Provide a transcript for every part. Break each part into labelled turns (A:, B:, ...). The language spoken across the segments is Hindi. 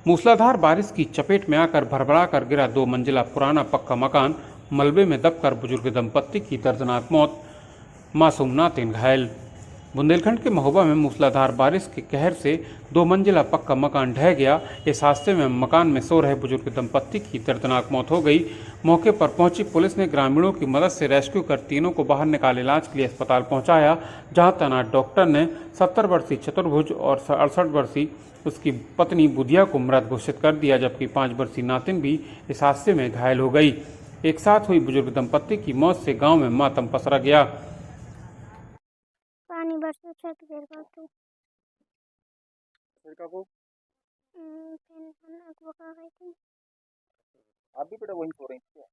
A: मूसलाधार बारिश की चपेट में आकर भरभरा कर गिरा 2 मंजिला पुराना पक्का मकान, मलबे में दबकर बुजुर्ग दंपत्ति की दर्दनाक मौत, मासूम नातिन घायल। बुंदेलखंड के महोबा में मूसलाधार बारिश के कहर से 2 मंजिला पक्का मकान ढह गया। इस हादसे में मकान में सो रहे बुजुर्ग दंपत्ति की दर्दनाक मौत हो गई। मौके पर पहुंची पुलिस ने ग्रामीणों की मदद से रेस्क्यू कर तीनों को बाहर निकाल इलाज के लिए अस्पताल पहुंचाया, जहां तैनात डॉक्टर ने 70 वर्षीय चतुर्भुज और 68 वर्षीय उसकी पत्नी बुधिया को मृत घोषित कर दिया, जबकि 5 वर्षीय नातिन भी इस हादसे में घायल हो गई। एक साथ हुई बुजुर्ग दंपत्ति की मौत से गांव में मातम पसरा गया।
B: पानी बरसे छत गिर गया तो
C: फिर कब
B: फिर अगवा गई थी।
C: आप भी बेटा वहीं सो रही थी क्या?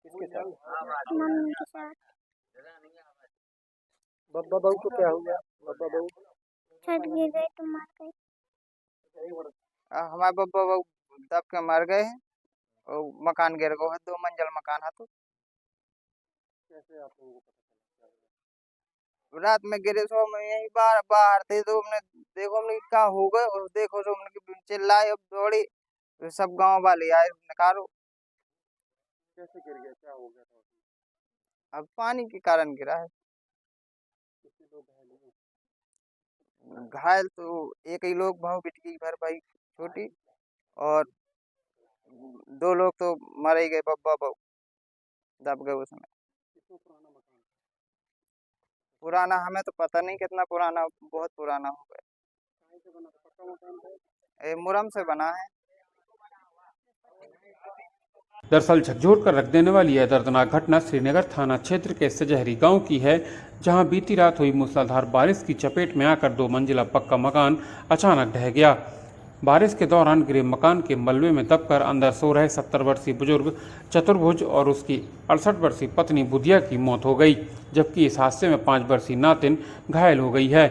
C: किसके साथ?
B: मम्मी के साथ।
C: बब्बा बहू को क्या हो गया? बब्बा बहू
B: छत गिर गई तो मर गई।
D: हमारे बब्बा बहू दब के मर गए हैं और मकान गिर गया है, 2 मंजिल मकान है। तो
C: कैसे आप लोगों को पता चला?
D: रात में गिरे सो हम यही बाहर बाहर थे, तो हमने देखो हमने क्या हो गए, और देखो तो हमने चिल्लाए, अब दौड़ी, तो सब गांव वाले आए निकालो।
C: कैसे गिर गया? क्या हो गया था उसमें?
D: अब पानी के कारण गिरा है।
C: कितने लोग घायल हुए?
D: घायल तो एक ही लोग भाव बिटकी भर भाई छोटी, और 2 लोग तो मर ही गए, बब्बा बहू दब गए उसमें।
C: कितना पुराना मकान था?
D: पुराना हमें तो पता नहीं कितना पुराना, बहुत पुराना हो गया।
C: कहाँ से बना था? पक्का मकान था?
D: ये मुरम से बना है।
A: दरअसल झकझोर कर रख देने वाली यह दर्दनाक घटना श्रीनगर थाना क्षेत्र के सजहरी गांव की है, जहां बीती रात हुई मूसलाधार बारिश की चपेट में आकर 2 मंजिला पक्का मकान अचानक ढह गया। बारिश के दौरान गिरे मकान के मलबे में दबकर अंदर सो रहे 70 वर्षीय बुजुर्ग चतुर्भुज और उसकी 68 वर्षीय पत्नी बुधिया की मौत हो गई, जबकि इस हादसे में 5 वर्षीय नातिन घायल हो गई है।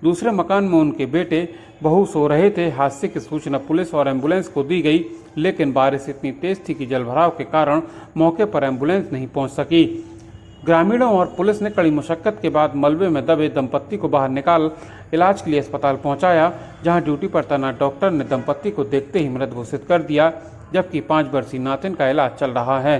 A: दूसरे मकान में उनके बेटे बहू सो रहे थे। हादसे की सूचना पुलिस और एम्बुलेंस को दी गई, लेकिन बारिश इतनी तेज थी कि जलभराव के कारण मौके पर एम्बुलेंस नहीं पहुंच सकी। ग्रामीणों और पुलिस ने कड़ी मुशक्कत के बाद मलबे में दबे दंपत्ति को बाहर निकाल इलाज के लिए अस्पताल पहुंचाया, जहां ड्यूटी पर तैनात डॉक्टर ने दंपत्ति को देखते ही मृत घोषित कर दिया, जबकि 5 वर्षीय नातिन का इलाज चल रहा है।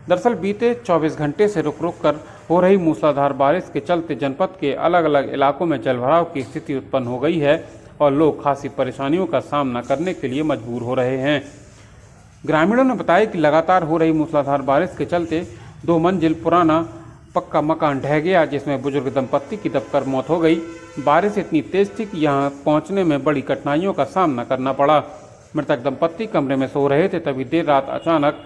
A: दरअसल बीते 24 घंटे से रुक रुक कर हो रही मूसलाधार बारिश के चलते जनपद के अलग अलग इलाकों में जलभराव की स्थिति उत्पन्न हो गई है और लोग खासी परेशानियों का सामना करने के लिए मजबूर हो रहे हैं। ग्रामीणों ने बताया कि लगातार हो रही मूसलाधार बारिश के चलते 2 मंजिल पुराना पक्का मकान ढह गया, जिसमें बुजुर्ग दंपत्ति की दबकर मौत हो गई। बारिश इतनी तेज थी कि यहां पहुंचने में बड़ी कठिनाइयों का सामना करना पड़ा। मृतक दंपत्ति कमरे में सो रहे थे, तभी देर रात अचानक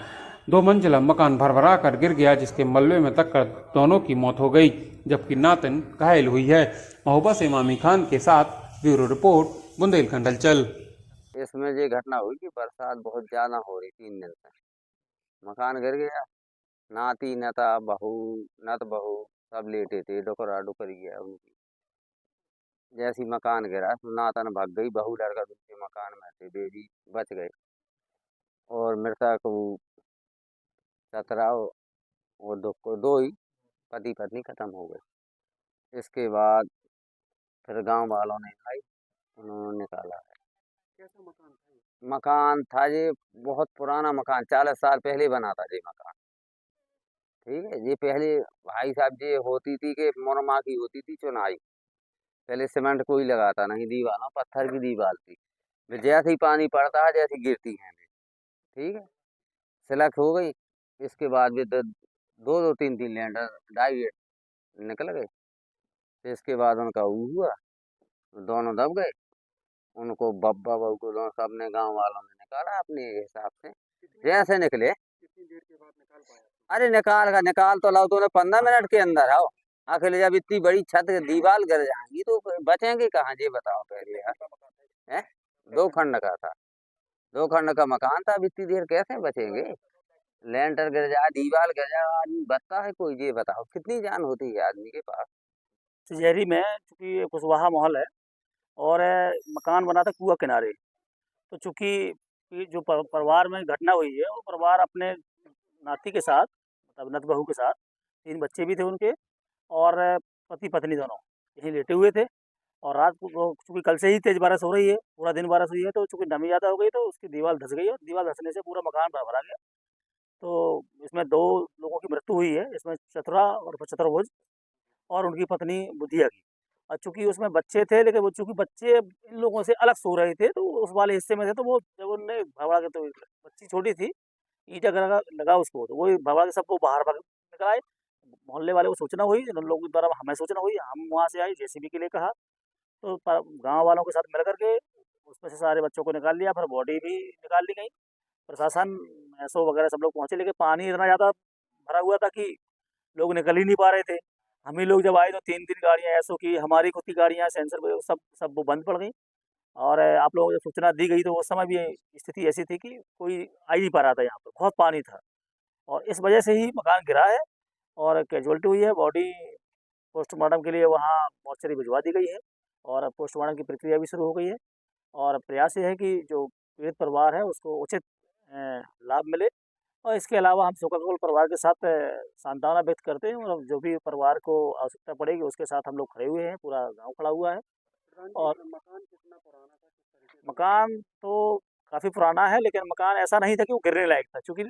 A: 2 मंजिला मकान भरभरा कर गिर गया, जिसके मलबे में दबकर दोनों की मौत हो गई, जबकि नातिन घायल हुई है। महोबा से इमामी खान के साथ ब्यूरो रिपोर्ट, बुंदेलखंड हलचल।
E: इसमें ये घटना हुई कि बरसात बहुत ज्यादा हो रही 3 दिन से, मकान गिर गया। नाती नता बहू नत बहू सब लेटे थे, डुकरा डुकर गया उनकी। जैसी मकान गिरा तो नातन भाग गई, बहू लड़का दूसरे मकान में थे, बेबी बच गए। और मृतक चतरा और दो ही पति पत्नी खत्म हो गए। इसके बाद फिर गांव वालों ने आई, उन्होंने निकाला है।
C: कैसा मकान था ये?
E: मकान था ये बहुत पुराना मकान, 40 साल पहले बना था ये मकान। ठीक है, ये पहले भाई साहब ये होती थी कि मोरमा की होती थी चुनाई। पहले सीमेंट कोई लगाता नहीं, दीवार पत्थर की दीवार थी। फिर जैसे ही पानी पड़ता है जैसी गिरती है। ठीक है, सिलक हो गई। इसके बाद भी 2-2 3-3 लेंटर ढाई निकल गए। फिर इसके बाद उनका वो हुआ, दोनों दब गए। उनको बब्बा बहू को दोनों सबने गांव वालों ने निकाला अपने हिसाब से, जैसे निकले।
C: कितनी देर के बाद निकाल पाया?
E: अरे निकाल तो लाओ, तूने 15 मिनट के अंदर आओ। आखिर जब इतनी बड़ी छत दीवार गिर जाएंगी तो बचेंगे कहाँ, ये बताओ पहले यार। है 2 खंड का था, 2 खंड का मकान था, अब इतनी देर कैसे बचेंगे? लेंटर गिर जाए, दीवार गिर जाए, आदमी बचता है कोई? ये बताओ कितनी जान होती है आदमी के पास।
F: सजहरी में चूँकि कुशवाहा मोहल्ला है और मकान बना था कुआँ किनारे। तो चूँकि ये जो परिवार में घटना हुई है, वो परिवार अपने नाती के साथ, मतलब नत बहू के साथ, 3 बच्चे भी थे उनके, और पति पत्नी दोनों यहीं लेटे हुए थे। और रात को चूँकि कल से ही तेज़ बारिश हो रही है, पूरा दिन बारिश हुई है, तो चूँकि नमी ज़्यादा हो गई तो उसकी दीवार धँस गई और दीवार धँसने से पूरा मकान भर-भरा गया। तो इसमें 2 लोगों की मृत्यु हुई है, इसमें चतुरा और चतुर्भुज और उनकी पत्नी बुधिया की। और चूँकि उसमें बच्चे थे, लेकिन वो चूँकि बच्चे इन लोगों से अलग सो रहे थे, तो उस वाले हिस्से में थे, तो वो जब उनने भगवा के, तो बच्ची छोटी थी, ईंटा लगा लगा उसको, तो वही भगवा के सबको बाहर भाग निकल आए। मोहल्ले वाले को सूचना हुई, उन लोगों द्वारा हमें सूचना हुई, हम वहाँ से आए, जेसीबी के लिए कहा, तो गाँव वालों के साथ मिल कर के उसमें से सारे बच्चों को निकाल लिया, फिर बॉडी भी निकाल ली गई। प्रशासन, एसओ वगैरह सब लोग पहुँचे, लेकिन पानी इतना ज़्यादा भरा हुआ था कि लोग निकल ही नहीं पा रहे थे। हम ही लोग जब आए तो 3-3 गाड़ियाँ एसओ की, हमारी खुद की गाड़ियाँ, सेंसर वगैरह सब वो बंद पड़ गई। और आप लोगों को जब सूचना दी गई तो उस समय भी स्थिति ऐसी थी कि कोई आ ही नहीं पा रहा था यहाँ पर, बहुत पानी था। और इस वजह से ही मकान गिरा है और कैजुअल्टी हुई है। बॉडी पोस्टमार्टम के लिए वहाँ मॉर्चरी भिजवा दी गई है और पोस्टमार्टम की प्रक्रिया भी शुरू हो गई है। और प्रयास ये है कि जो पीड़ित परिवार है उसको उचित लाभ मिले। और इसके अलावा हम शोकाकुल परिवार के साथ सांत्वना व्यक्त करते हैं, और जो भी परिवार को आवश्यकता पड़ेगी उसके साथ हम लोग खड़े हुए हैं, पूरा गाँव खड़ा हुआ है।
C: प्रधान
F: और
C: जी, मकान कितना पुराना था, किस तरीके से
F: मकान तो काफ़ी पुराना है, लेकिन मकान ऐसा नहीं था कि वो गिरने लायक था। चूँकि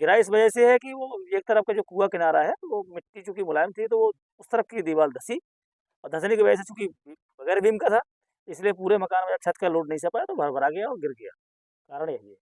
F: गिरा इस वजह से है कि वो एक तरफ का जो कुआँ किनारा है, वो मिट्टी चूँकि मुलायम थी, तो वो उस तरफ की दीवार धँसी, और धँसने की वजह से चूँकि बगैर बीम का था, इसलिए पूरे मकान में छत का लोड नहीं सह पाया, तो भरभरा गया और गिर गया। कारण यही है।